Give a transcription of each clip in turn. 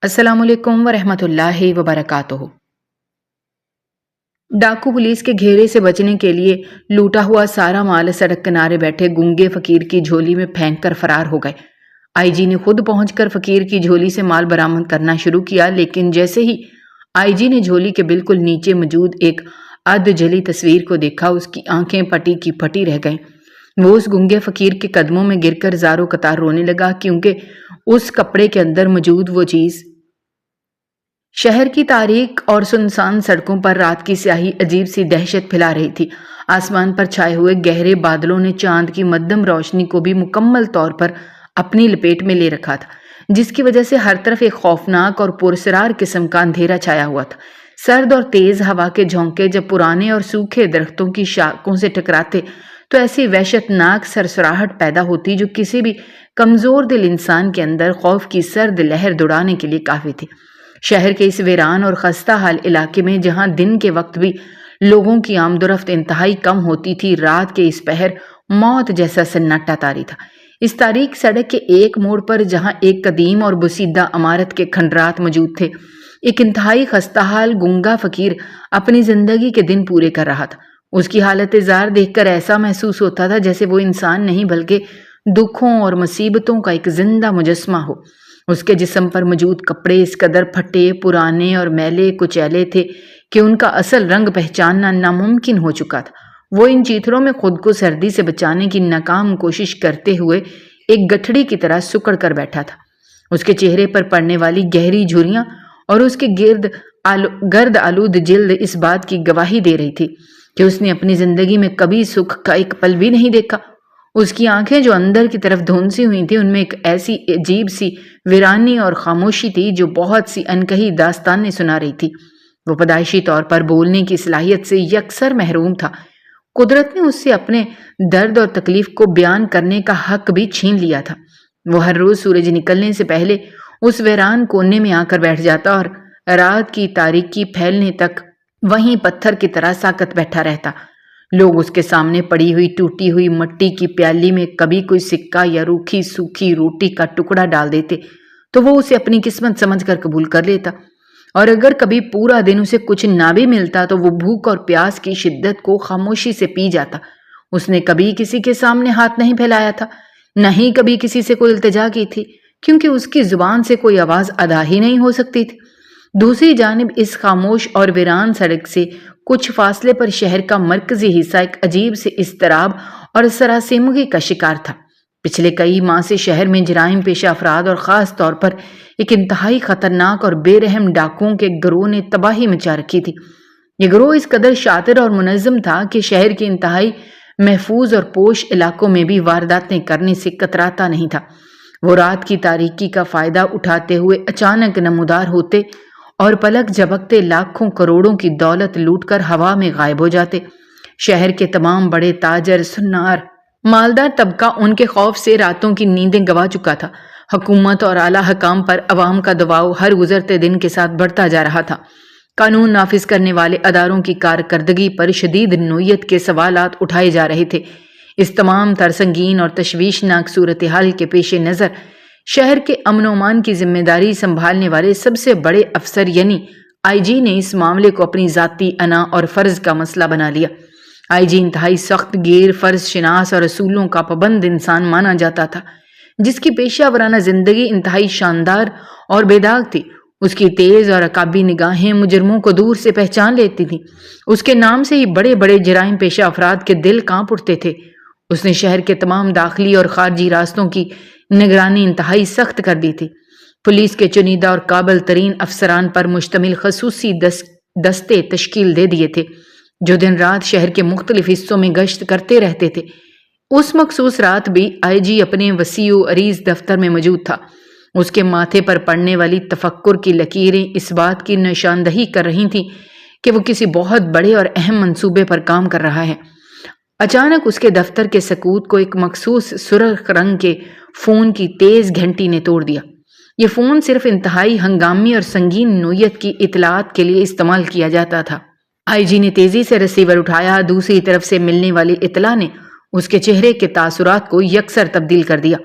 السلام علیکم ورحمۃ اللہ وبرکاتہ۔ ڈاکو پولیس کے گھیرے سے بچنے کے لیے لوٹا ہوا سارا مال سڑک کنارے بیٹھے گنگے فقیر کی جھولی میں پھینک کر فرار ہو گئے۔ آئی جی نے خود پہنچ کر فقیر کی جھولی سے مال برآمد کرنا شروع کیا، لیکن جیسے ہی آئی جی نے جھولی کے بالکل نیچے موجود ایک ادھ جلی تصویر کو دیکھا، اس کی آنکھیں پٹی کی پٹی رہ گئیں۔ وہ اس گنگے فقیر کے قدموں میں گر کر زاروں قطار رونے لگا، کیونکہ اس کپڑے کے اندر موجود وہ چیز شہر کی تاریک اور سنسان سڑکوں پر رات کی سیاہی عجیب سی دہشت پھیلا رہی تھی۔ آسمان پر چھائے ہوئے گہرے بادلوں نے چاند کی مدھم روشنی کو بھی مکمل طور پر اپنی لپیٹ میں لے رکھا تھا، جس کی وجہ سے ہر طرف ایک خوفناک اور پراسرار قسم کا اندھیرا چھایا ہوا تھا۔ سرد اور تیز ہوا کے جھونکے جب پرانے اور سوکھے درختوں کی شاخوں سے ٹکراتے تو ایسی وحشت ناک سرسراہٹ پیدا ہوتی جو کسی بھی کمزور دل انسان کے اندر خوف کی سرد لہر دوڑانے کے لیے کافی تھی۔ شہر کے اس ویران اور خستہ حال علاقے میں جہاں دن کے وقت بھی لوگوں کی آمد و رفت انتہائی کم ہوتی تھی، رات کے اس پہر موت جیسا سناٹا طاری تھا۔ اس تاریک سڑک کے ایک موڑ پر جہاں ایک قدیم اور بسیدہ عمارت کے کھنڈرات موجود تھے، ایک انتہائی خستہ حال گنگا فقیر اپنی زندگی کے دن پورے کر رہا تھا۔ اس کی حالت زار دیکھ کر ایسا محسوس ہوتا تھا جیسے وہ انسان نہیں بلکہ دکھوں اور مصیبتوں کا ایک زندہ مجسمہ ہو۔ اس کے جسم پر موجود کپڑے اس قدر پھٹے، پرانے اور میلے کچیلے تھے کہ ان کا اصل رنگ پہچاننا ناممکن ہو چکا تھا۔ وہ ان چیتھڑوں میں خود کو سردی سے بچانے کی ناکام کوشش کرتے ہوئے ایک گٹھڑی کی طرح سکڑ کر بیٹھا تھا۔ اس کے چہرے پر پڑنے والی گہری جھریاں اور اس کے گرد آلود جلد اس بات کی گواہی دے رہی تھی کہ اس نے اپنی زندگی میں کبھی سکھ کا ایک پل بھی نہیں دیکھا۔ اس کی آنکھیں جو اندر کی طرف دھونسی ہوئی تھیں، ان میں ایک ایسی عجیب سی ویرانی اور خاموشی تھی جو بہت سی انکہی داستانیں سنا رہی تھی۔ وہ پیدائشی طور پر بولنے کی صلاحیت سے یکسر محروم تھا۔ قدرت نے اس سے اپنے درد اور تکلیف کو بیان کرنے کا حق بھی چھین لیا تھا۔ وہ ہر روز سورج نکلنے سے پہلے اس ویران کونے میں آ کر بیٹھ جاتا اور رات کی تاریکی پھیلنے تک وہیں پتھر کی طرح ساکت بیٹھا رہتا۔ لوگ اس کے سامنے پڑی ہوئی ٹوٹی ہوئی مٹی کی پیالی میں کبھی کوئی سکہ یا روکھی سوکھی روٹی کا ٹکڑا ڈال دیتے تو وہ اسے اپنی قسمت سمجھ کر قبول کر لیتا، اور اگر کبھی پورا دن اسے کچھ نہ بھی ملتا تو وہ بھوک اور پیاس کی شدت کو خاموشی سے پی جاتا۔ اس نے کبھی کسی کے سامنے ہاتھ نہیں پھیلایا تھا، نہ ہی کبھی کسی سے کوئی التجا کی تھی، کیونکہ اس کی زبان سے کوئی آواز ادا ہی نہیں ہو سکتی تھی۔ دوسری جانب اس خاموش اور ویران سڑک سے کچھ فاصلے پر شہر کا مرکزی حصہ ایک عجیب سے اضطراب اور سراسیمگی کا شکار تھا۔ پچھلے کئی ماہ سے شہر میں جرائم پیشہ افراد اور خاص طور پر ایک انتہائی خطرناک اور بے رحم ڈاکوؤں کے گروہ نے تباہی مچا رکھی تھی۔ یہ گروہ اس قدر شاطر اور منظم تھا کہ شہر کے انتہائی محفوظ اور پوش علاقوں میں بھی وارداتیں کرنے سے کتراتا نہیں تھا۔ وہ رات کی تاریکی کا فائدہ اٹھاتے ہوئے اچانک نمودار ہوتے اور پلک جھپکتے لاکھوں کروڑوں کی دولت لوٹ کر ہوا میں غائب ہو جاتے۔ شہر کے تمام بڑے تاجر، سنار، مالدار طبقہ ان کے خوف سے راتوں کی نیندیں گنوا چکا تھا۔ حکومت اور اعلیٰ حکام پر عوام کا دباؤ ہر گزرتے دن کے ساتھ بڑھتا جا رہا تھا۔ قانون نافذ کرنے والے اداروں کی کارکردگی پر شدید نوعیت کے سوالات اٹھائے جا رہے تھے۔ اس تمام تر سنگین اور تشویشناک صورتحال کے پیش نظر شہر کے امن و امان کی ذمہ داری سنبھالنے والے سب سے بڑے افسر یعنی آئی جی نے اس معاملے کو اپنی ذاتی انا اور فرض کا مسئلہ بنا لیا۔ آئی جی انتہائی سخت گیر، فرض شناس اور اصولوں کا پابند انسان مانا جاتا تھا، جس کی پیشہ ورانہ زندگی انتہائی شاندار اور بے داغ تھی۔ اس کی تیز اور عقابی نگاہیں مجرموں کو دور سے پہچان لیتی تھیں۔ اس کے نام سے ہی بڑے بڑے جرائم پیشہ افراد کے دل کانپ اٹھتے تھے۔ اس نے شہر کے تمام داخلی اور خارجی راستوں کی نگرانی انتہائی سخت کر دی تھی۔ پولیس کے چنیدہ اور قابل ترین افسران پر مشتمل خصوصی دستے تشکیل دے دیے تھے، جو دن رات شہر کے مختلف حصوں میں گشت کرتے رہتے تھے۔ اس مخصوص رات بھی آئی جی اپنے وسیع و عریض دفتر میں موجود تھا۔ اس کے ماتھے پر پڑنے والی تفکر کی لکیریں اس بات کی نشاندہی کر رہی تھیں کہ وہ کسی بہت بڑے اور اہم منصوبے پر کام کر رہا ہے۔ اچانک اس کے دفتر کے سکوت کو ایک مخصوص سرخ رنگ کے فون کی تیز گھنٹی نے توڑ دیا۔ یہ فون صرف انتہائی ہنگامی اور سنگین نوعیت کی اطلاعات کے لیے استعمال کیا جاتا تھا۔ آئی جی نے تیزی سے ریسیور اٹھایا۔ دوسری طرف سے ملنے والی اطلاع نے اس کے چہرے کے تاثرات کو یکسر تبدیل کر دیا۔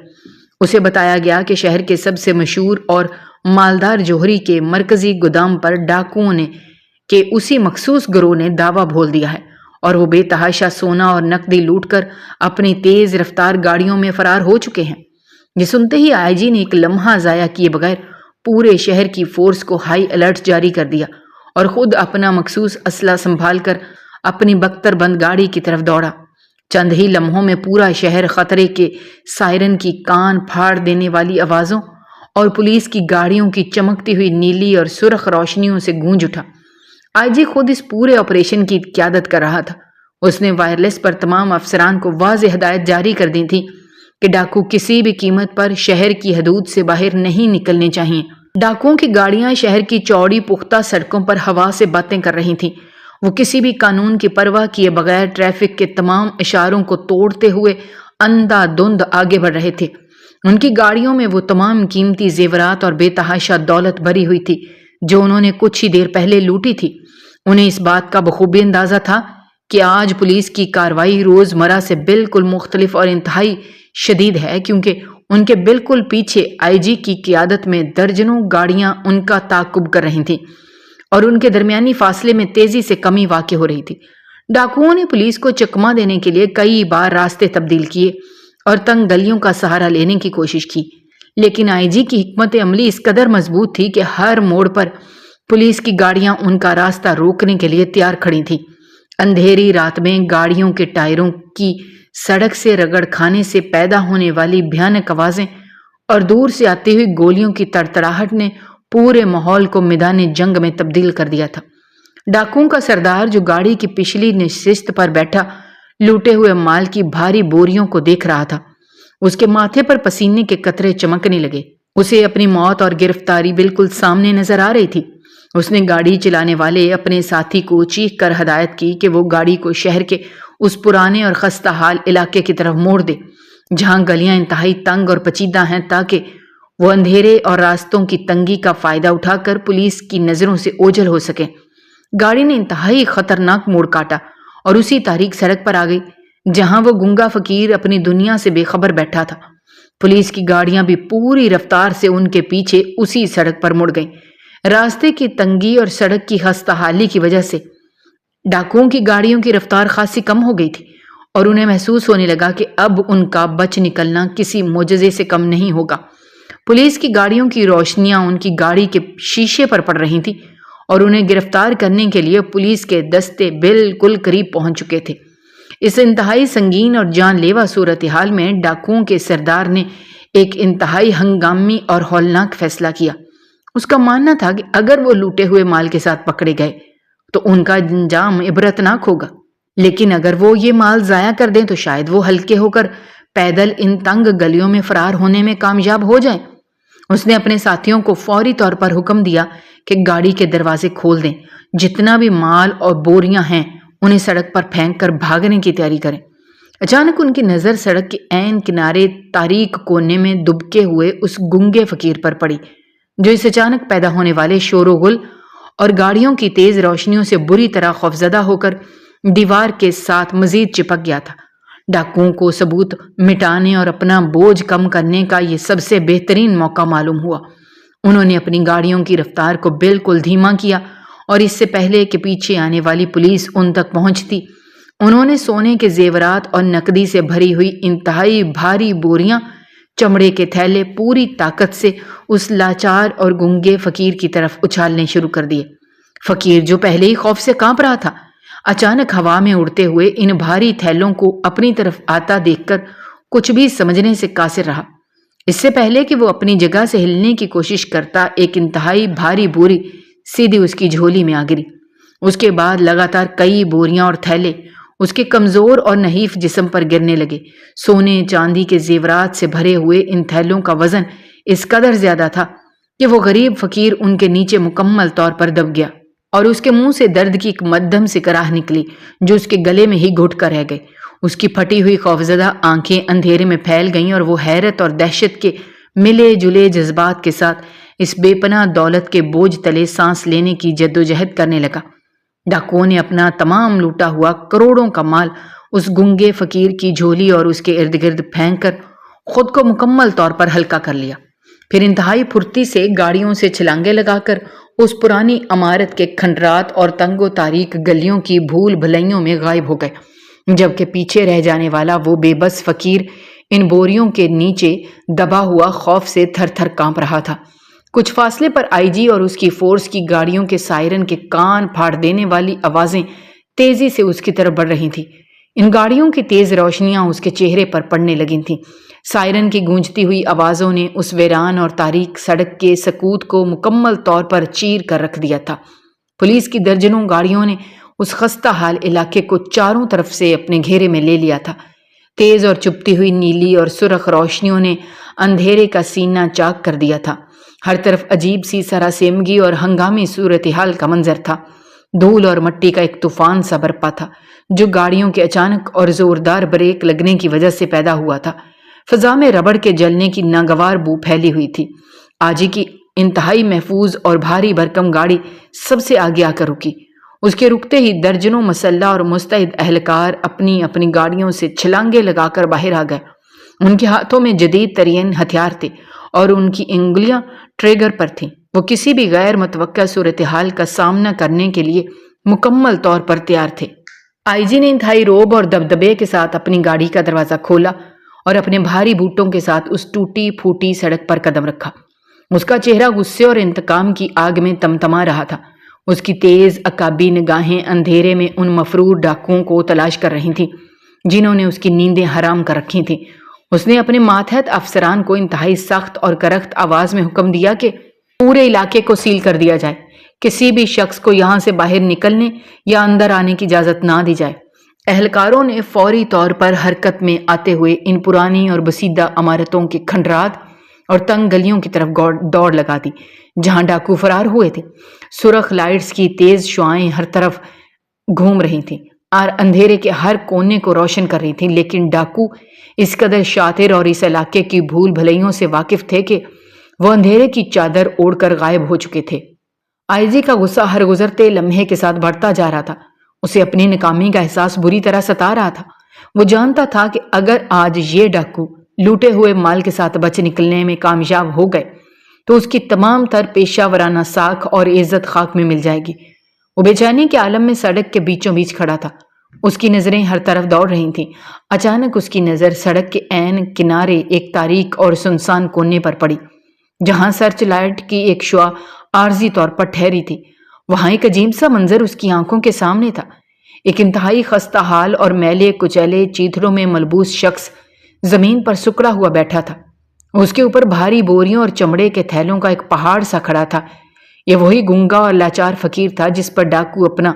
اسے بتایا گیا کہ شہر کے سب سے مشہور اور مالدار جوہری کے مرکزی گودام پر ڈاکوؤں نے کہ اسی مخصوص گروہ نے دعویٰ بھول دیا ہے اور وہ بے تحاشا سونا اور نقدی لوٹ کر اپنی تیز رفتار گاڑیوں میں فرار ہو چکے ہیں۔ یہ سنتے ہی آئی جی نے ایک لمحہ ضائع کیے بغیر پورے شہر کی فورس کو ہائی الرٹ جاری کر دیا اور خود اپنا مخصوص اسلحہ سنبھال کر اپنی بختر بند گاڑی کی طرف دوڑا۔ چند ہی لمحوں میں پورا شہر خطرے کے سائرن کی کان پھاڑ دینے والی آوازوں اور پولیس کی گاڑیوں کی چمکتی ہوئی نیلی اور سرخ روشنیوں سے گونج اٹھا۔ آئی جی خود اس پورے آپریشن کی قیادت کر رہا تھا۔ اس نے وائرلیس پر تمام افسران کو واضح ہدایت جاری کر دی تھی کہ ڈاکو کسی بھی قیمت پر شہر کی حدود سے باہر نہیں نکلنے چاہیے۔ ڈاکوؤں کی گاڑیاں شہر کی چوڑی پختہ سڑکوں پر ہوا سے باتیں کر رہی تھیں۔ وہ کسی بھی قانون کی پرواہ کیے بغیر ٹریفک کے تمام اشاروں کو توڑتے ہوئے اندھا دھند آگے بڑھ رہے تھے۔ ان کی گاڑیوں میں وہ تمام قیمتی زیورات اور بے تحاشا دولت بھری ہوئی تھی جو انہوں نے کچھ ہی دیر پہلے لوٹی تھی۔ انہیں اس بات کا بخوبی اندازہ تھا کہ آج پولیس کی کارروائی روزمرہ سے بالکل مختلف اور انتہائی شدید ہے، کیونکہ ان کے بالکل پیچھے آئی جی کی قیادت میں درجنوں گاڑیاں ان کا تعاقب کر رہی تھیں اور ان کے درمیانی فاصلے میں تیزی سے کمی واقع ہو رہی تھی۔ ڈاکوؤں نے پولیس کو چکما دینے کے لیے کئی بار راستے تبدیل کیے اور تنگ گلیوں کا سہارا لینے کی کوشش کی، لیکن آئی جی کی حکمت عملی اس قدر مضبوط تھی کہ ہر موڑ پر پولیس کی گاڑیاں ان کا راستہ روکنے کے لیے تیار کھڑی تھیں۔ اندھیری رات میں گاڑیوں کے ٹائروں کی سڑک سے رگڑ کھانے سے پیدا ہونے والی بھیانک آوازیں اور دور سے آتی ہوئی گولیوں کی تڑتڑاہٹ نے پورے ماحول کو میدان جنگ میں تبدیل کر دیا تھا۔ ڈاکوؤں کا سردار جو گاڑی کی پچھلی نشست پر بیٹھا لوٹے ہوئے مال کی بھاری بوریوں کو دیکھ رہا تھا، اس کے ماتھے پر پسینے کے قطرے چمکنے لگے۔ اسے اپنی موت اور گرفتاری بالکل سامنے نظر آ رہی تھی۔ اس نے گاڑی چلانے والے اپنے ساتھی کو چیخ کر ہدایت کی کہ وہ گاڑی کو شہر کے اس پرانے اور خستہ حال علاقے کی طرف موڑ دے جہاں گلیاں انتہائی تنگ اور پیچیدہ ہیں، تاکہ وہ اندھیرے اور راستوں کی تنگی کا فائدہ اٹھا کر پولیس کی نظروں سے اوجھل ہو سکے۔ گاڑی نے انتہائی خطرناک موڑ کاٹا اور اسی تاریک سڑک پر آ گئی جہاں وہ گنگا فقیر اپنی دنیا سے بے خبر بیٹھا تھا۔ پولیس کی گاڑیاں بھی پوری رفتار سے ان کے پیچھے اسی سڑک پر مڑ گئیں۔ راستے کی تنگی اور سڑک کی خستہ حالی کی وجہ سے ڈاکوؤں کی گاڑیوں کی رفتار خاصی کم ہو گئی تھی اور انہیں محسوس ہونے لگا کہ اب ان کا بچ نکلنا کسی معجزے سے کم نہیں ہوگا۔ پولیس کی گاڑیوں کی روشنیاں ان کی گاڑی کے شیشے پر پڑ رہی تھیں اور انہیں گرفتار کرنے کے لیے پولیس کے دستے بالکل قریب پہنچ چکے تھے۔ اس انتہائی سنگین اور جان لیوا صورتحال میں ڈاکوؤں کے سردار نے ایک انتہائی ہنگامی اور ہولناک فیصلہ کیا۔ اس کا ماننا تھا کہ اگر وہ لوٹے ہوئے مال کے ساتھ پکڑے گئے تو ان کا انجام عبرتناک ہوگا، لیکن اگر وہ یہ مال ضائع کر دیں تو شاید وہ ہلکے ہو کر پیدل ان تنگ گلیوں میں فرار ہونے میں کامیاب ہو جائیں۔ اس نے اپنے ساتھیوں کو فوری طور پر حکم دیا کہ گاڑی کے دروازے کھول دیں، جتنا بھی مال اور بوریاں ہیں انہیں سڑک پر پھینک کر بھاگنے کی تیاری کریں۔ اچانک ان کی نظر سڑک کے عین کنارے تاریک کونے میں دبکے ہوئے اس گنگے فقیر پر پڑی جو اس اچانک پیدا ہونے والے شور و غل اور گاڑیوں کی تیز روشنیوں سے بری طرح خوفزدہ ہو کر دیوار کے ساتھ مزید چپک گیا تھا۔ ڈاکوؤں کو ثبوت مٹانے اور اپنا بوجھ کم کرنے کا یہ سب سے بہترین موقع معلوم ہوا۔ انہوں نے اپنی گاڑیوں کی رفتار کو بالکل دھیما کیا اور اس سے پہلے کہ پیچھے آنے والی پولیس ان تک پہنچتی، انہوں نے سونے کے زیورات اور نقدی سے بھری ہوئی انتہائی بھاری بوریاں، چمڑے کے تھیلے پوری طاقت سے اس لاچار اور گنگے فقیر کی طرف اچھالنے شروع کر دیے۔ فقیر جو پہلے ہی خوف سے کانپ رہا تھا، اچانک ہوا میں اڑتے ہوئے ان بھاری تھیلوں کو اپنی طرف آتا دیکھ کر کچھ بھی سمجھنے سے قاصر رہا۔ اس سے پہلے کہ وہ اپنی جگہ سے ہلنے کی کوشش کرتا، ایک انتہائی بھاری بوری سیدھی اس کی جھولی میں آ گری۔ اس کے بعد لگاتار کئی بوریاں اور تھیلے اس کے کمزور اور نحیف جسم پر گرنے لگے۔ سونے چاندی کے زیورات سے بھرے ہوئے ان تھیلوں کا وزن اس قدر زیادہ تھا کہ وہ غریب فقیر ان کے نیچے مکمل طور پر دب گیا اور اس کے منہ سے درد کی ایک مدھم سی کراہ نکلی جو اس کے گلے میں ہی گھٹ کر رہ گئی۔ اس کی پھٹی ہوئی خوفزدہ آنکھیں اندھیرے میں پھیل گئیں اور وہ حیرت اور دہشت کے ملے جلے جذبات کے ساتھ اس بے پناہ دولت کے بوجھ تلے سانس لینے کی جدوجہد کرنے لگا۔ ڈاکوؤں نے اپنا تمام لوٹا ہوا کروڑوں کا مال اس گنگے فقیر کی جھولی اور اس کے ارد گرد پھینک کر خود کو مکمل طور پر ہلکا کر لیا۔ پھر انتہائی پھرتی سے گاڑیوں سے چھلانگے لگا کر اس پرانی عمارت کے کھنڈرات اور تنگ و تاریک گلیوں کی بھول بھلائیوں میں غائب ہو گئے، جبکہ پیچھے رہ جانے والا وہ بے بس فقیر ان بوریوں کے نیچے دبا ہوا خوف سے تھر تھر کانپ رہا تھا۔ کچھ فاصلے پر آئی جی اور اس کی فورس کی گاڑیوں کے سائرن کے کان پھاڑ دینے والی آوازیں تیزی سے اس کی طرف بڑھ رہی تھیں۔ ان گاڑیوں کی تیز روشنیاں اس کے چہرے پر پڑنے لگی تھیں۔ سائرن کی گونجتی ہوئی آوازوں نے اس ویران اور تاریک سڑک کے سکوت کو مکمل طور پر چیر کر رکھ دیا تھا۔ پولیس کی درجنوں گاڑیوں نے اس خستہ حال علاقے کو چاروں طرف سے اپنے گھیرے میں لے لیا تھا۔ تیز اور چپتی ہوئی نیلی اور سرخ روشنیوں نے اندھیرے کا سینہ چاک کر دیا تھا۔ ہر طرف عجیب سی سراسیمگی اور ہنگامی صورتحال کا منظر تھا۔ دھول اور مٹی کا ایک طوفان سا برپا تھا جو گاڑیوں کے اچانک اور زوردار بریک لگنے کی وجہ سے پیدا ہوا تھا۔ فضا میں ربڑ کے جلنے کی ناگوار بو پھیلی ہوئی تھی۔ آجی کی انتہائی محفوظ اور بھاری بھرکم گاڑی سب سے آگے آ کر رکی۔ اس کے رکتے ہی درجنوں مسلح اور مستعد اہلکار اپنی اپنی گاڑیوں سے چھلانگے لگا کر باہر آ گئے۔ ان کے ہاتھوں میں جدید ترین ہتھیار تھے اور ان کی انگلیاں ٹریگر پر تھیں۔ وہ کسی بھی غیر متوقع صورتحال کا سامنا کرنے کے لیے مکمل طور پر تیار تھے۔ آئی جی نے انتہائی روب اور دبدبے کے ساتھ اپنی گاڑی کا دروازہ کھولا اور اپنے بھاری بوٹوں کے ساتھ اس ٹوٹی پھوٹی سڑک پر قدم رکھا۔ اس کا چہرہ غصے اور انتقام کی آگ میں تمتما رہا تھا۔ اس کی تیز عقابی نگاہیں اندھیرے میں ان مفرور ڈاکوؤں کو تلاش کر رہی تھیں جنہوں نے اس کی نیندیں حرام کر رکھی تھیں۔ اس نے اپنے ماتحت افسران کو انتہائی سخت اور کرخت آواز میں حکم دیا کہ پورے علاقے کو سیل کر دیا جائے۔ کسی بھی شخص کو یہاں سے باہر نکلنے یا اندر آنے کی اجازت نہ دی جائے۔ اہلکاروں نے فوری طور پر حرکت میں آتے ہوئے ان پرانی اور بسیدہ عمارتوں کے کھنڈرات اور تنگ گلیوں کی طرف دوڑ لگا دی جہاں ڈاکو فرار ہوئے تھے۔ سرخ لائٹس کی تیز شعاعیں ہر طرف گھوم رہی تھیں اور اندھیرے کے ہر کونے کو روشن کر رہی تھیں، لیکن ڈاکو اس قدر شاطر اور اس علاقے کی بھول بھلائیوں سے واقف تھے کہ وہ اندھیرے کی چادر اوڑھ کر غائب ہو چکے تھے۔ آئی جی کا غصہ ہر گزرتے لمحے کے ساتھ بڑھتا جا رہا تھا۔ اسے اپنی ناکامی کا احساس بری طرح ستا رہا تھا۔ وہ جانتا تھا کہ اگر آج یہ ڈاکو لوٹے ہوئے مال کے ساتھ بچ نکلنے میں کامیاب ہو گئے تو اس کی تمام تر پیشہ ورانہ ساکھ اور عزت خاک میں مل جائے گی۔ وہ بے چینی کے عالم میں سڑک کے بیچوں بیچ کھڑا تھا۔ اس کی نظریں ہر طرف دوڑ رہی تھیں۔ اچانک اس کی نظر سڑک کے عین کنارے ایک تاریک اور سنسان کونے پر پڑی جہاں سرچ لائٹ کی ایک شعاع عارضی طور پر ٹھہری تھی۔ وہاں ایک عجیب سا منظر اس کی آنکھوں کے سامنے تھا۔ ایک انتہائی خستہ حال اور میلے کچیلے چیتھڑوں میں ملبوس شخص زمین پر سکڑا ہوا بیٹھا تھا۔ اس کے اوپر بھاری بوریوں اور چمڑے کے تھیلوں کا ایک پہاڑ سا کھڑا تھا۔ یہ وہی گنگا اور لاچار فقیر تھا جس پر ڈاکو اپنا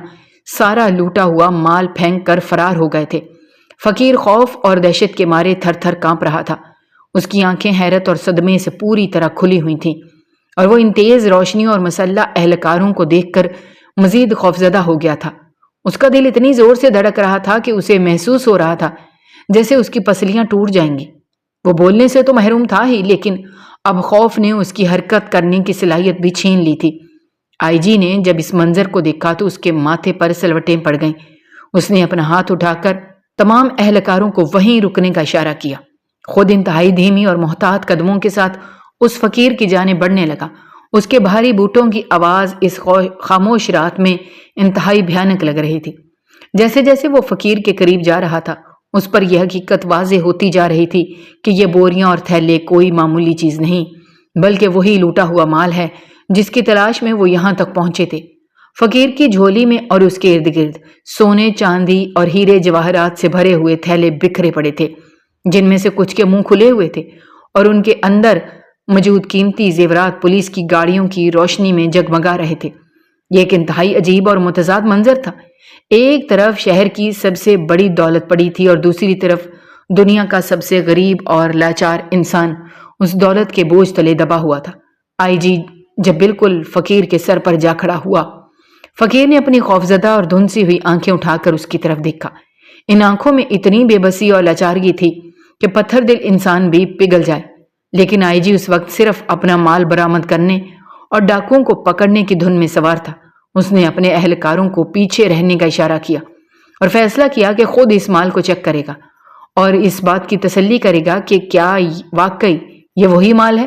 سارا لوٹا ہوا مال پھینک کر فرار ہو گئے تھے۔ فقیر خوف اور دہشت کے مارے تھر تھر کانپ رہا تھا۔ اس کی آنکھیں حیرت اور صدمے سے پوری طرح کھلی ہوئی تھیں اور وہ ان تیز روشنیوں اور مسلح اہلکاروں کو دیکھ کر مزید خوفزدہ ہو گیا تھا۔ اس کا دل اتنی زور سے دھڑک رہا تھا کہ اسے محسوس ہو رہا تھا جیسے اس کی پسلیاں ٹوٹ جائیں گی۔ وہ بولنے سے تو محروم تھا ہی، لیکن اب خوف نے اس کی حرکت کرنے کی صلاحیت بھی چھین لی تھی۔ آئی جی نے جب اس منظر کو دیکھا تو اس کے ماتھے پر سلوٹیں پڑ گئیں۔ اس نے اپنا ہاتھ اٹھا کر تمام اہلکاروں کو وہیں رکنے کا اشارہ کیا۔ خود انتہائی دھیمی اور محتاط قدموں کے ساتھ اس فقیر کی جانب بڑھنے لگا۔ اس کے بھاری بوٹوں کی آواز اس خاموش رات میں انتہائی بھیانک لگ رہی تھی۔ جیسے جیسے وہ فقیر کے قریب جا رہا تھا اس پر یہ حقیقت واضح ہوتی جا رہی تھی کہ یہ بوریاں اور تھیلے کوئی معمولی چیز نہیں بلکہ وہی لوٹا ہوا مال ہے جس کی تلاش میں وہ یہاں تک پہنچے تھے۔ فقیر کی جھولی میں اور اس کے ارد گرد سونے چاندی اور ہیرے جواہرات سے بھرے ہوئے تھیلے بکھرے پڑے تھے جن میں سے کچھ کے منہ کھلے ہوئے تھے اور ان کے اندر موجود قیمتی زیورات پولیس کی گاڑیوں کی روشنی میں جگمگا رہے تھے۔ یہ ایک انتہائی عجیب اور متضاد منظر تھا۔ ایک طرف شہر کی سب سے بڑی دولت پڑی تھی اور دوسری طرف دنیا کا سب سے غریب اور لاچار انسان اس دولت کے بوجھ تلے دبا ہوا تھا۔ آئی جی جب بالکل فقیر کے سر پر جا کھڑا ہوا، فقیر نے اپنی خوفزدہ اور دھنسی ہوئی آنکھیں اٹھا کر اس کی طرف دیکھا۔ ان آنکھوں میں اتنی بے بسی اور لاچارگی تھی کہ پتھر دل انسان بھی پگھل جائے، لیکن آئی جی اس وقت صرف اپنا مال برآمد کرنے اور ڈاکوؤں کو پکڑنے کی دھن میں سوار تھا۔ اس نے اپنے اہلکاروں کو پیچھے رہنے کا اشارہ کیا اور فیصلہ کیا کہ خود اس مال کو چیک کرے گا اور اس بات کی تسلی کرے گا کہ کیا واقعی یہ وہی مال ہے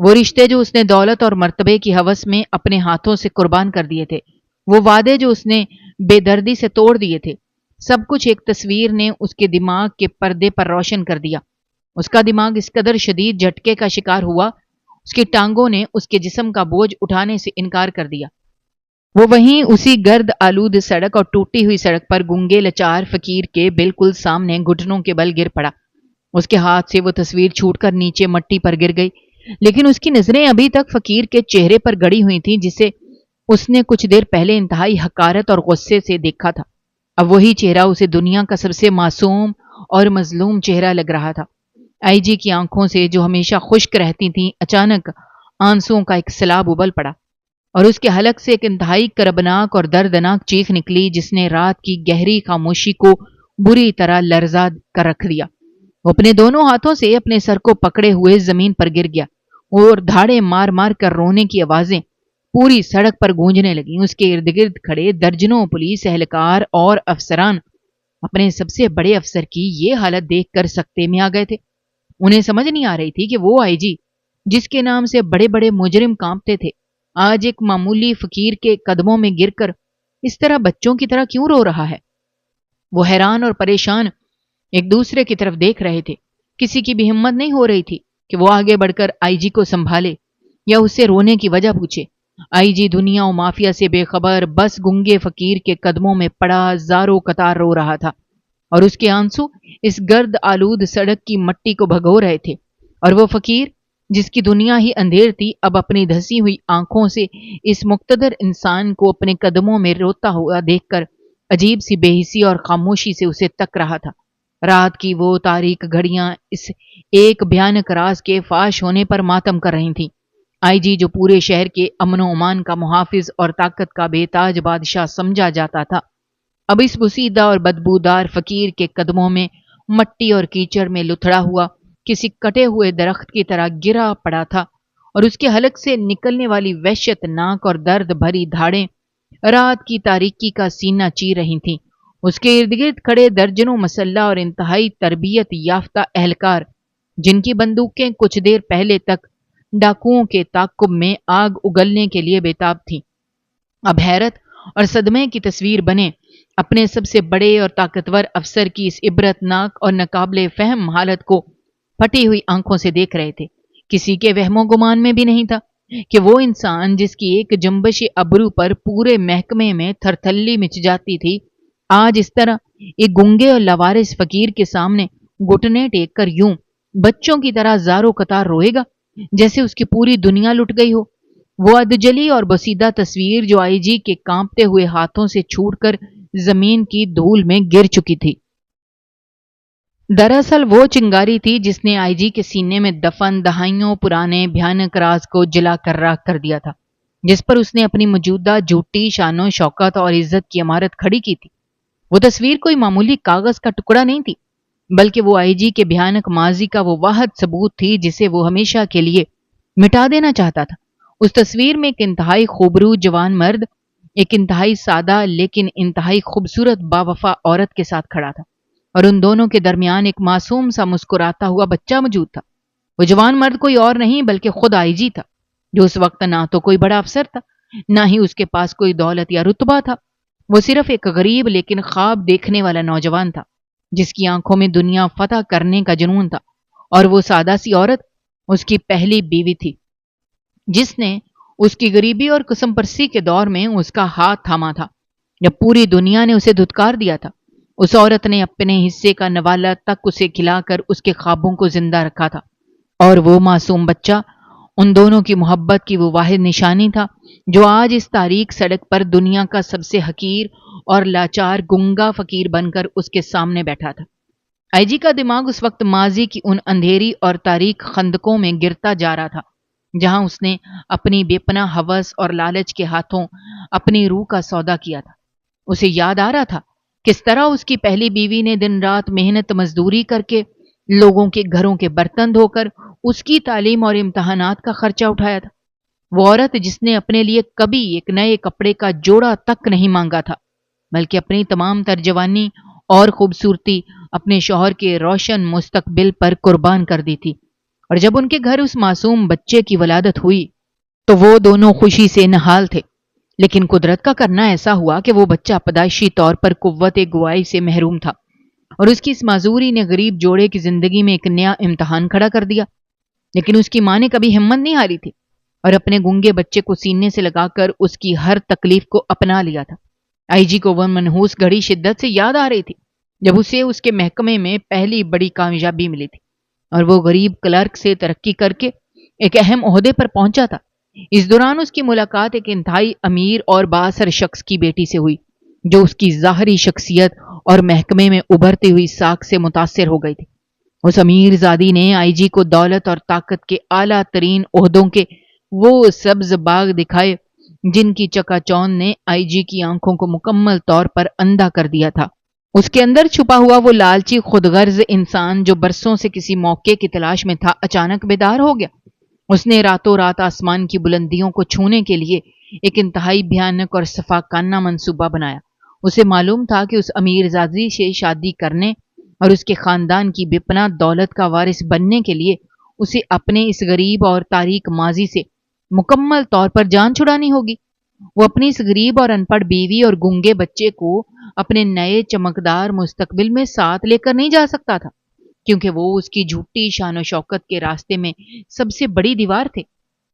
وہ رشتے جو اس نے دولت اور مرتبے کی ہوس میں اپنے ہاتھوں سے قربان کر دیے تھے، وہ وعدے جو اس نے بے دردی سے توڑ دیے تھے، سب کچھ ایک تصویر نے اس کے دماغ کے پردے پر روشن کر دیا۔ اس کا دماغ اس قدر شدید جھٹکے کا شکار ہوا، اس کی ٹانگوں نے اس کے جسم کا بوجھ اٹھانے سے انکار کر دیا۔ وہ وہیں اسی گرد آلود سڑک اور ٹوٹی ہوئی سڑک پر گنگے لچار فقیر کے بالکل سامنے گھٹنوں کے بل گر پڑا۔ اس کے ہاتھ سے وہ تصویر چھوٹ کر نیچے مٹی پر گر گئی، لیکن اس کی نظریں ابھی تک فقیر کے چہرے پر گڑی ہوئی تھیں جسے اس نے کچھ دیر پہلے انتہائی حقارت اور غصے سے دیکھا تھا۔ اب وہی چہرہ اسے دنیا کا سب سے معصوم اور مظلوم چہرہ لگ رہا تھا۔ آئی جی کی آنکھوں سے جو ہمیشہ خشک رہتی تھیں اچانک آنسوؤں کا ایک سیلاب ابل پڑا، اور اس کے حلق سے ایک انتہائی کربناک اور دردناک چیخ نکلی جس نے رات کی گہری خاموشی کو بری طرح لرزا کر رکھ دیا۔ وہ اپنے دونوں ہاتھوں سے اپنے سر کو پکڑے ہوئے زمین پر گر گیا اور دھاڑے مار مار کر رونے کی آوازیں پوری سڑک پر گونجنے لگیں۔ اس کے ارد گرد کھڑے درجنوں پولیس اہلکار اور افسران اپنے سب سے بڑے افسر کی یہ حالت دیکھ کر سکتے میں آ گئے تھے۔ انہیں سمجھ نہیں آ رہی تھی کہ وہ آئی جی جس کے نام سے بڑے بڑے مجرم کانپتے تھے آج ایک معمولی فقیر کے قدموں میں گر کر اس طرح بچوں کی طرح کیوں رو رہا ہے۔ وہ حیران اور پریشان ایک دوسرے کی طرف دیکھ رہے تھے۔ کسی کی بھی ہمت نہیں ہو رہی تھی کہ وہ آگے بڑھ کر آئی جی کو سنبھالے یا اس سے رونے کی وجہ پوچھے۔ آئی جی دنیا و مافیا سے بے خبر بس گنگے فقیر کے قدموں میں پڑا زارو قطار رو رہا تھا، اور اس کے آنسو اس گرد آلود سڑک کی مٹی کو بھگو رہے تھے، اور وہ فقیر جس کی دنیا ہی اندھیر تھی اب اپنی دھسی ہوئی آنکھوں سے اس مقتدر انسان کو اپنے قدموں میں روتا ہوا دیکھ کر عجیب سی بے حسی اور خاموشی سے اسے تک رہا تھا۔ رات کی وہ تاریک گھڑیاں اس ایک بھیانک راز کے فاش ہونے پر ماتم کر رہی تھیں۔ آئی جی جو پورے شہر کے امن و امان کا محافظ اور طاقت کا بے تاج بادشاہ سمجھا جاتا تھا، اب اس بوسیدہ اور بدبودار فقیر کے قدموں میں مٹی اور کیچڑ میں لتھڑا ہوا کسی کٹے ہوئے درخت کی طرح گرا پڑا تھا، اور اس کے حلق سے نکلنے والی وحشت ناک اور درد بھری دھاڑیں رات کی تاریکی کا سینہ چیر رہی تھیں۔ اس کے ارد گرد کھڑے درجنوں مسلح اور انتہائی تربیت یافتہ اہلکار جن کی بندوقیں کچھ دیر پہلے تک ڈاکوؤں کے تعاقب میں آگ اگلنے کے لیے بےتاب تھیں، اب حیرت اور صدمے کی تصویر بنے اپنے سب سے بڑے اور طاقتور افسر کی اس عبرتناک اور ناقابل فہم حالت کو پھٹی ہوئی آنکھوں سے دیکھ رہے تھے۔ کسی کے وہم و گمان میں بھی نہیں تھا کہ وہ انسان جس کی ایک جنبش ابرو پر پورے محکمے میں تھرتھلی مچ جاتی تھی آج اس طرح ایک گنگے اور لاوارث فقیر کے سامنے گھٹنے ٹیک کر یوں بچوں کی طرح زارو قطار روئے گا جیسے اس کی پوری دنیا لٹ گئی ہو۔ وہ ادجلی اور بسیدہ تصویر جو آئی جی کے کانپتے ہوئے ہاتھوں سے چھوٹ کر زمین کی دھول میں گر چکی تھی، دراصل وہ چنگاری تھی جس نے آئی جی کے سینے میں دفن دہائیوں پرانے بھیانک راز کو جلا کر راکھ کر دیا تھا، جس پر اس نے اپنی موجودہ جھوٹی شان و شوکت اور عزت کی عمارت کھڑی کی تھی۔ وہ تصویر کوئی معمولی کاغذ کا ٹکڑا نہیں تھی، بلکہ وہ آئی جی کے بھیانک ماضی کا وہ واحد ثبوت تھی جسے وہ ہمیشہ کے لیے مٹا دینا چاہتا تھا۔ اس تصویر میں ایک انتہائی خوبرو جوان مرد ایک انتہائی سادہ لیکن انتہائی خوبصورت باوفا عورت کے ساتھ کھڑا تھا، اور ان دونوں کے درمیان ایک معصوم سا مسکراتا ہوا بچہ موجود تھا۔ وہ جوان مرد کوئی اور نہیں بلکہ خود آئی جی تھا، جو اس وقت نہ تو کوئی بڑا افسر تھا، نہ ہی اس کے پاس کوئی دولت یا رتبہ تھا۔ وہ صرف ایک غریب لیکن خواب دیکھنے والا نوجوان تھا جس کی آنکھوں میں دنیا فتح کرنے کا جنون تھا، اور وہ سادہ سی عورت اس کی پہلی بیوی تھی جس نے اس کی غریبی اور قسم پرسی کے دور میں اس کا ہاتھ تھاما تھا جب پوری دنیا نے اسے دھتکار دیا تھا۔ اس عورت نے اپنے حصے کا نوالا تک اسے کھلا کر اس کے خوابوں کو زندہ رکھا تھا، اور وہ معصوم بچہ ان دونوں کی محبت کی وہ واحد نشانی تھا جو آج اس تاریک سڑک پر دنیا کا سب سے حقیر اور لاچار گنگا فقیر بن کر اس کے سامنے بیٹھا تھا۔ آئی جی کا دماغ اس وقت ماضی کی ان اندھیری اور تاریک خندقوں میں گرتا جا رہا تھا جہاں اس نے اپنی بے پناہ ہوس اور لالچ کے ہاتھوں اپنی روح کا سودا کیا تھا۔ اسے یاد آ رہا تھا کس طرح اس کی پہلی بیوی نے دن رات محنت مزدوری کر کے لوگوں کے گھروں کے برتن دھو کر اس کی تعلیم اور امتحانات کا خرچہ اٹھایا تھا۔ وہ عورت جس نے اپنے لیے کبھی ایک نئے کپڑے کا جوڑا تک نہیں مانگا تھا بلکہ اپنی تمام تر جوانی اور خوبصورتی اپنے شوہر کے روشن مستقبل پر قربان کر دی تھی، اور جب ان کے گھر اس معصوم بچے کی ولادت ہوئی تو وہ دونوں خوشی سے نہال تھے، لیکن قدرت کا کرنا ایسا ہوا کہ وہ بچہ پیدائشی طور پر قوت گواہی سے محروم تھا، اور اس کی اس معذوری نے غریب جوڑے کی زندگی میں ایک نیا امتحان کھڑا کر دیا۔ لیکن اس کی ماں نے کبھی ہمت نہیں ہاری تھی اور اپنے گنگے بچے کو سینے سے لگا کر اس کی ہر تکلیف کو اپنا لیا تھا۔ آئی جی کو وہ منحوس گھڑی شدت سے یاد آ رہی تھی جب اسے اس کے محکمے میں پہلی بڑی کامیابی ملی تھی اور وہ غریب کلرک سے ترقی کر کے ایک اہم عہدے پر پہنچا تھا۔ اس دوران اس کی ملاقات ایک انتہائی امیر اور بااثر شخص کی بیٹی سے ہوئی جو اس کی ظاہری شخصیت اور محکمے میں ابھرتی ہوئی ساکھ سے متاثر ہو گئی تھی۔ اس امیر زادی نے آئی جی کو دولت اور طاقت کے اعلیٰ ترین عہدوں کے وہ سبز باغ دکھائے جن کی چکا چوند نے آئی جی کی آنکھوں کو مکمل طور پر اندھا کر دیا تھا۔ اس کے اندر چھپا ہوا وہ لالچی خود غرض انسان جو برسوں سے کسی موقع کی تلاش میں تھا اچانک بیدار ہو گیا۔ اس نے راتوں رات آسمان کی بلندیوں کو چھونے کے لیے ایک انتہائی بھیانک اور سفاکانہ منصوبہ بنایا۔ اسے معلوم تھا کہ اس امیر زادی سے شادی کرنے اور اس کے خاندان کی بے پناہ دولت کا وارث بننے کے لیے اسے اپنے اس غریب اور تاریک ماضی سے مکمل طور پر جان چھڑانی ہوگی۔ وہ اپنی اس غریب اور ان پڑھ بیوی اور گنگے بچے کو اپنے نئے چمکدار مستقبل میں ساتھ لے کر نہیں جا سکتا تھا، کیونکہ وہ اس کی جھوٹی شان و شوکت کے راستے میں سب سے بڑی دیوار تھے۔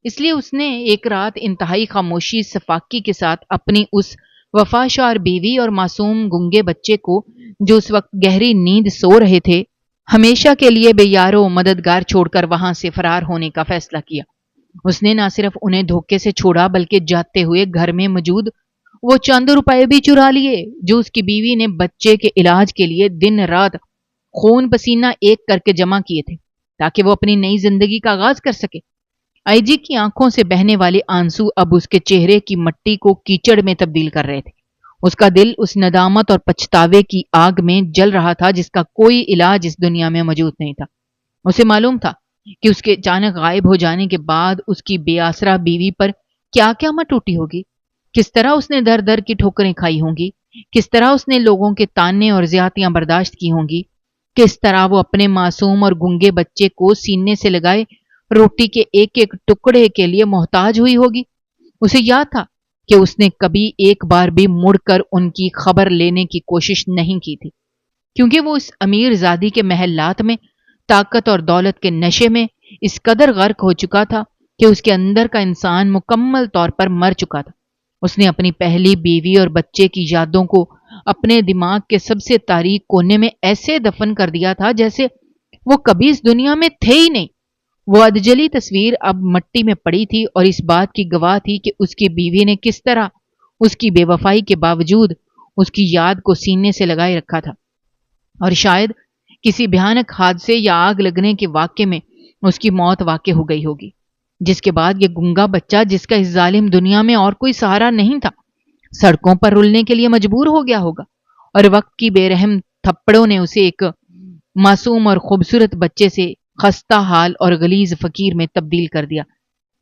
اس لیے اس نے ایک رات انتہائی خاموشی صفاکی کے ساتھ اپنی اس وفاشار بیوی اور معصوم گنگے بچے کو جو اس وقت گہری نیند سو رہے تھے ہمیشہ کے لیے بے یار و مددگار چھوڑ کر وہاں سے فرار ہونے کا فیصلہ کیا۔ اس نے نہ صرف انہیں دھوکے سے چھوڑا بلکہ جاتے ہوئے گھر میں موجود وہ چند روپے بھی چرا لیے جو اس کی بیوی نے بچے کے علاج کے لیے دن رات خون پسینہ ایک کر کے جمع کیے تھے تاکہ وہ اپنی نئی زندگی کا آغاز کر سکے۔ آئی جی کی آنکھوں سے بہنے والے آنسو اب اس کے چہرے کی مٹی کو کیچڑ میں تبدیل کر رہے تھے۔ اس کا دل اس ندامت اور پچھتاوے کی آگ میں جل رہا تھا جس کا کوئی علاج اس دنیا میں موجود نہیں تھا۔ اسے معلوم تھا کہ اس کے اچانک غائب ہو جانے کے بعد اس کی بے آسرا بیوی پر کیا کیا مت ٹوٹی ہوگی، کس طرح اس نے در در کی ٹھوکریں کھائی ہوں گی، کس طرح اس نے لوگوں کے تانے اور زیادتیاں برداشت کی ہوں گی، کس طرح وہ اپنے معصوم اور گنگے بچے کو سینے سے لگائے روٹی کے ایک ایک ٹکڑے کے لیے محتاج ہوئی ہوگی۔ اسے یاد تھا کہ اس نے کبھی ایک بار بھی مڑ کر ان کی خبر لینے کی کوشش نہیں کی تھی، کیونکہ وہ اس امیر زادی کے محلات میں طاقت اور دولت کے نشے میں اس قدر غرق ہو چکا تھا کہ اس کے اندر کا انسان مکمل طور پر مر چکا تھا۔ اس نے اپنی پہلی بیوی اور بچے کی یادوں کو اپنے دماغ کے سب سے تاریک کونے میں ایسے دفن کر دیا تھا جیسے وہ کبھی اس دنیا میں تھے ہی نہیں۔ وہ ادجلی تصویر اب مٹی میں پڑی تھی اور اس بات کی گواہ تھی کہ اس کی بیوی نے کس طرح اس کی بے وفائی کے باوجود اس کی یاد کو سینے سے لگائے رکھا تھا، اور شاید کسی بھیانک حادثے یا آگ لگنے کے واقعے میں اس کی موت واقع ہو گئی ہوگی، جس کے بعد یہ گنگا بچہ جس کا اس ظالم دنیا میں اور کوئی سہارا نہیں تھا سڑکوں پر رلنے کے لیے مجبور ہو گیا ہوگا، اور وقت کی بے رحم تھپڑوں نے اسے ایک معصوم اور خوبصورت بچے سے خستہ حال اور غلیظ فقیر میں تبدیل کر دیا،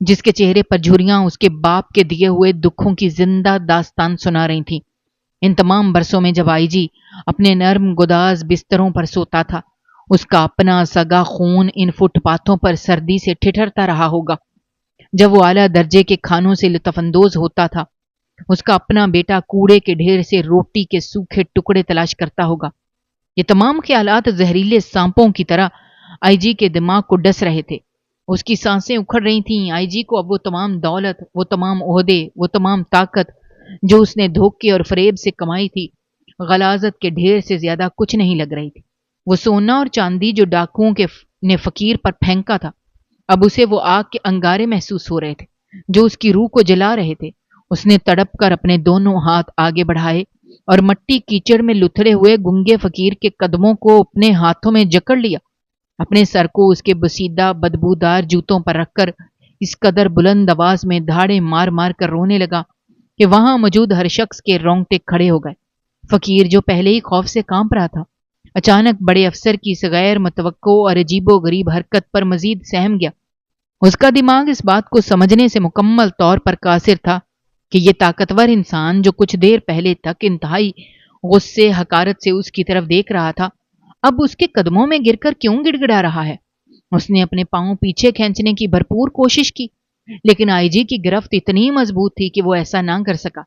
جس کے چہرے پر جھریاں اس کے باپ کے دیے ہوئے دکھوں کی زندہ داستان سنا رہی تھیں۔ ان تمام برسوں میں جب آئی جی اپنے نرم گداز بستروں پر سوتا تھا، اس کا اپنا سگا خون ان فٹ پاتھوں پر سردی سے ٹھٹھرتا رہا ہوگا۔ جب وہ اعلیٰ درجے کے کھانوں سے لطف اندوز ہوتا تھا، اس کا اپنا بیٹا کوڑے کے ڈھیر سے روٹی کے سوکھے ٹکڑے تلاش کرتا ہوگا۔ یہ تمام خیالات زہریلے سانپوں کی طرح آئی جی کے دماغ کو ڈس رہے تھے۔ اس کی سانسیں اکھڑ رہی تھیں۔ آئی جی کو اب وہ تمام دولت، وہ تمام عہدے، وہ تمام طاقت جو اس نے دھوکے اور فریب سے کمائی تھی، غلاظت کے ڈھیر سے زیادہ کچھ نہیں لگ رہی تھی۔ وہ سونا اور چاندی جو ڈاکوؤں نے فقیر پر پھینکا تھا، اب اسے وہ آگ کے انگارے محسوس ہو رہے تھے جو اس کی روح کو جلا رہے تھے۔ اس نے تڑپ کر اپنے دونوں ہاتھ آگے بڑھائے اور مٹی کیچڑ میں لتھڑے ہوئے گنگے فقیر کے قدموں کو اپنے ہاتھوں میں جکڑ لیا، اپنے سر کو اس کے بسیدہ بدبودار جوتوں پر رکھ کر اس قدر بلند آواز میں دھاڑے مار مار کر رونے لگا کہ وہاں موجود ہر شخص کے رونگٹے کھڑے ہو گئے۔ فقیر جو پہلے ہی خوف سے کانپ رہا تھا، اچانک بڑے افسر کی اس غیر متوقع اور عجیب و غریب حرکت پر مزید سہم گیا۔ اس کا دماغ اس بات کو سمجھنے سے مکمل طور پر قاصر تھا کہ یہ طاقتور انسان جو کچھ دیر پہلے تک انتہائی غصے حقارت سے اس کی طرف دیکھ رہا تھا، اب اس کے قدموں میں گر کر کیوں گڑ گڑا رہا ہے؟ اس نے اپنے پاؤں پیچھے کھینچنے کی بھرپور کوشش کی، لیکن آئی جی کی گرفت اتنی مضبوط تھی کہ وہ ایسا نہ کر سکا۔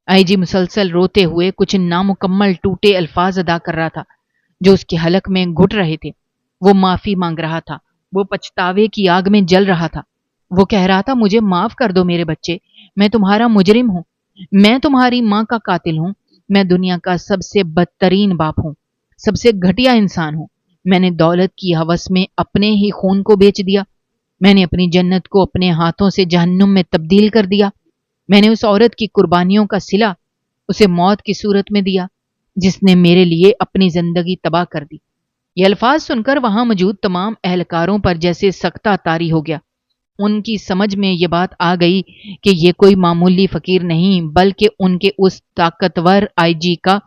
آئی جی مسلسل روتے ہوئے کچھ نامکمل ٹوٹے الفاظ ادا کر رہا تھا جو اس کے حلق میں گھٹ رہے تھے۔ وہ معافی مانگ رہا تھا، وہ پچھتاوے کی آگ میں جل رہا تھا۔ وہ کہہ رہا تھا، مجھے معاف کر دو میرے بچے، میں تمہارا مجرم ہوں، میں تمہاری ماں کا قاتل ہوں، میں دنیا کا سب سے بدترین باپ ہوں، سب سے گھٹیا انسان ہوں۔ میں نے دولت کی ہوس میں اپنے ہی خون کو بیچ دیا، میں نے اپنی جنت کو اپنے ہاتھوں سے جہنم میں تبدیل کر دیا، میں نے اس عورت کی قربانیوں کا صلہ اسے موت کی صورت میں دیا جس نے میرے لیے اپنی زندگی تباہ کر دی۔ یہ الفاظ سن کر وہاں موجود تمام اہلکاروں پر جیسے سکتہ طاری ہو گیا۔ ان کی سمجھ میں یہ بات آ گئی کہ یہ کوئی معمولی فقیر نہیں بلکہ ان کے اس طاقتور آئی جی کا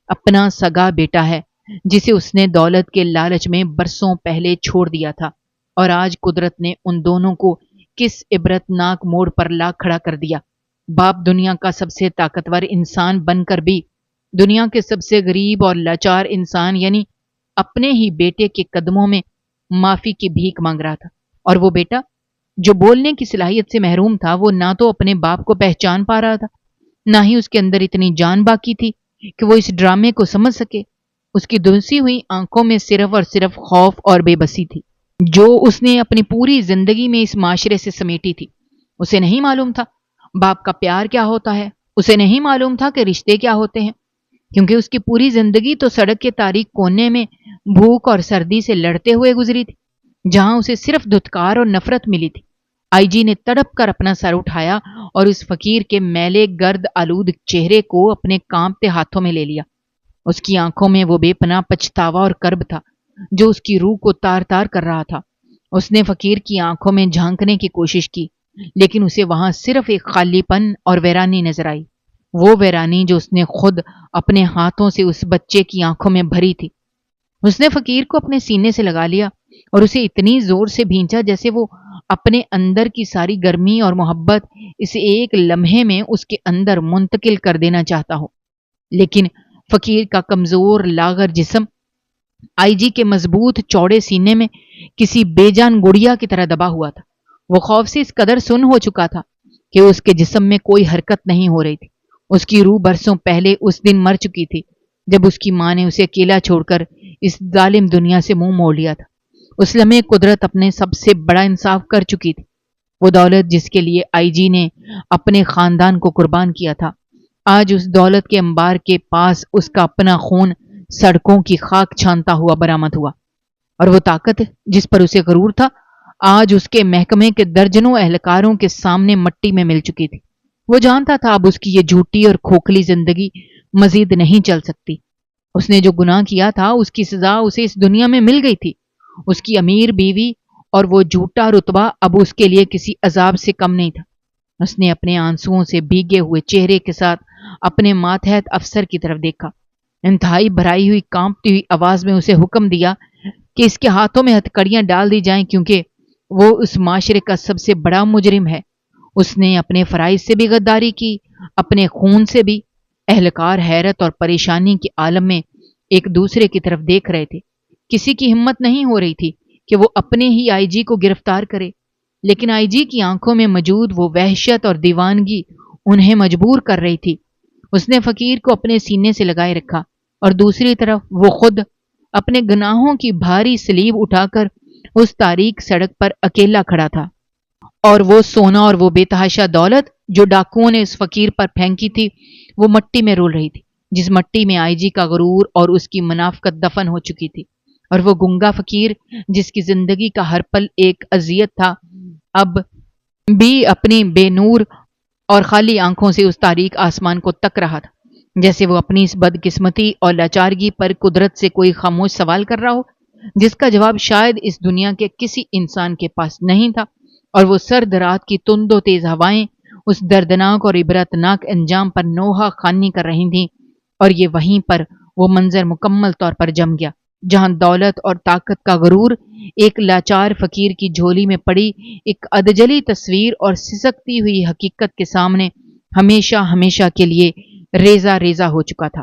اپنا سگا بیٹا ہے جسے اس نے دولت کے لالچ میں برسوں پہلے چھوڑ دیا تھا، اور آج قدرت نے ان دونوں کو کس عبرتناک موڑ پر لا کھڑا کر دیا۔ باپ دنیا کا سب سے طاقتور انسان بن کر بھی دنیا کے سب سے غریب اور لاچار انسان یعنی اپنے ہی بیٹے کے قدموں میں معافی کی بھیک مانگ رہا تھا، اور وہ بیٹا جو بولنے کی صلاحیت سے محروم تھا، وہ نہ تو اپنے باپ کو پہچان پا رہا تھا، نہ ہی اس کے اندر اتنی جان باقی تھی کہ وہ اس ڈرامے کو سمجھ سکے۔ اس کی دھنسی ہوئی آنکھوں میں صرف اور صرف خوف اور بے بسی تھی جو اس نے اپنی پوری زندگی میں اس معاشرے سے سمیٹی تھی۔ اسے نہیں معلوم تھا باپ کا پیار کیا ہوتا ہے، اسے نہیں معلوم تھا کہ رشتے کیا ہوتے ہیں، کیونکہ اس کی پوری زندگی تو سڑک کے تاریک کونے میں بھوک اور سردی سے لڑتے ہوئے گزری تھی، جہاں اسے صرف دھتکار اور نفرت ملی تھی۔ آئی جی نے تڑپ کر اپنا سر اٹھایا اور اس فقیر کے میلے گرد آلود چہرے کو اپنے کانپتے ہاتھوں میں لے لیا۔ اس کی آنکھوں میں وہ بے پناہ پچھتاوا اور کرب تھا جو اس کی روح کو تار تار کر رہا تھا۔ اس نے فقیر کی آنکھوں میں جھانکنے کی کوشش کی، لیکن اسے وہاں صرف ایک خالی پن اور ویرانی نظر آئی، وہ ویرانی جو اس نے خود اپنے ہاتھوں سے اس بچے کی آنکھوں میں بھری تھی۔ اس نے فقیر کو اپنے سینے سے لگا لیا اور اسے اتنی زور سے بھینچا جیسے وہ اپنے اندر کی ساری گرمی اور محبت اس ایک لمحے میں اس کے اندر منتقل کر دینا چاہتا ہو، لیکن فقیر کا کمزور لاغر جسم آئی جی کے مضبوط چوڑے سینے میں کسی بے جان گڑیا کی طرح دبا ہوا تھا۔ وہ خوف سے اس قدر سن ہو چکا تھا کہ اس کے جسم میں کوئی حرکت نہیں ہو رہی تھی۔ اس کی روح برسوں پہلے اس دن مر چکی تھی جب اس کی ماں نے اسے اکیلا چھوڑ کر اس ظالم دنیا سے منہ موڑ لیا تھا۔ اس لمحے قدرت اپنے سب سے بڑا انصاف کر چکی تھی۔ وہ دولت جس کے لیے آئی جی نے اپنے خاندان کو قربان کیا تھا، آج اس دولت کے انبار کے پاس اس کا اپنا خون سڑکوں کی خاک چھانتا ہوا برآمد ہوا، اور وہ طاقت جس پر اسے غرور تھا آج اس کے محکمے کے درجنوں اہلکاروں کے سامنے مٹی میں مل چکی تھی۔ وہ جانتا تھا اب اس کی یہ جھوٹی اور کھوکھلی زندگی مزید نہیں چل سکتی۔ اس نے جو گناہ کیا تھا اس کی سزا اسے اس دنیا میں مل گئی تھی۔ اس کی امیر بیوی اور وہ جھوٹا رتبہ اب اس کے لیے کسی عذاب سے کم نہیں تھا۔ اس نے اپنے آنسوؤں سے بھیگے ہوئے چہرے کے ساتھ اپنے ماتحت افسر کی طرف دیکھا، انتہائی بھرائی ہوئی کانپتی ہوئی آواز میں اسے حکم دیا کہ اس کے ہاتھوں میں ہتھکڑیاں ڈال دی جائیں کیونکہ وہ اس معاشرے کا سب سے بڑا مجرم ہے۔ اس نے اپنے فرائض سے بھی غداری کی، اپنے خون سے بھی۔ اہلکار حیرت اور پریشانی کے عالم میں ایک دوسرے کی طرف دیکھ رہے تھے۔ کسی کی ہمت نہیں ہو رہی تھی کہ وہ اپنے ہی آئی جی کو گرفتار کرے، لیکن آئی جی کی آنکھوں میں موجود وہ وحشت اور دیوانگی انہیں مجبور کر رہی تھی۔ اس نے فقیر کو اپنے سینے سے لگائے رکھا اور دوسری طرف وہ خود اپنے گناہوں کی بھاری سلیب اٹھا کر اس تاریک سڑک پر اکیلا کھڑا تھا، اور وہ سونا اور وہ بے تحاشا دولت جو ڈاکوؤں نے اس فقیر پر پھینکی تھی وہ مٹی میں رول رہی تھی، جس مٹی میں آئی جی کا غرور اور اس کی منافقت دفن ہو چکی تھی۔ اور وہ گنگا فقیر جس کی زندگی کا ہر پل ایک اذیت تھا، اب بھی اپنی بے نور اور خالی آنکھوں سے اس تاریک آسمان کو تک رہا تھا، جیسے وہ اپنی اس بدقسمتی اور لاچارگی پر قدرت سے کوئی خاموش سوال کر رہا ہو جس کا جواب شاید اس دنیا کے کسی انسان کے پاس نہیں تھا۔ اور وہ سرد رات کی تند و تیز ہوائیں اس دردناک اور عبرتناک انجام پر نوحہ خوانی کر رہی تھیں، اور یہ وہیں پر وہ منظر مکمل طور پر جم گیا جہاں دولت اور طاقت کا غرور ایک لاچار فقیر کی جھولی میں پڑی ایک ادجلی تصویر اور سسکتی ہوئی حقیقت کے سامنے ہمیشہ ہمیشہ کے لیے ریزہ ریزہ ہو چکا تھا۔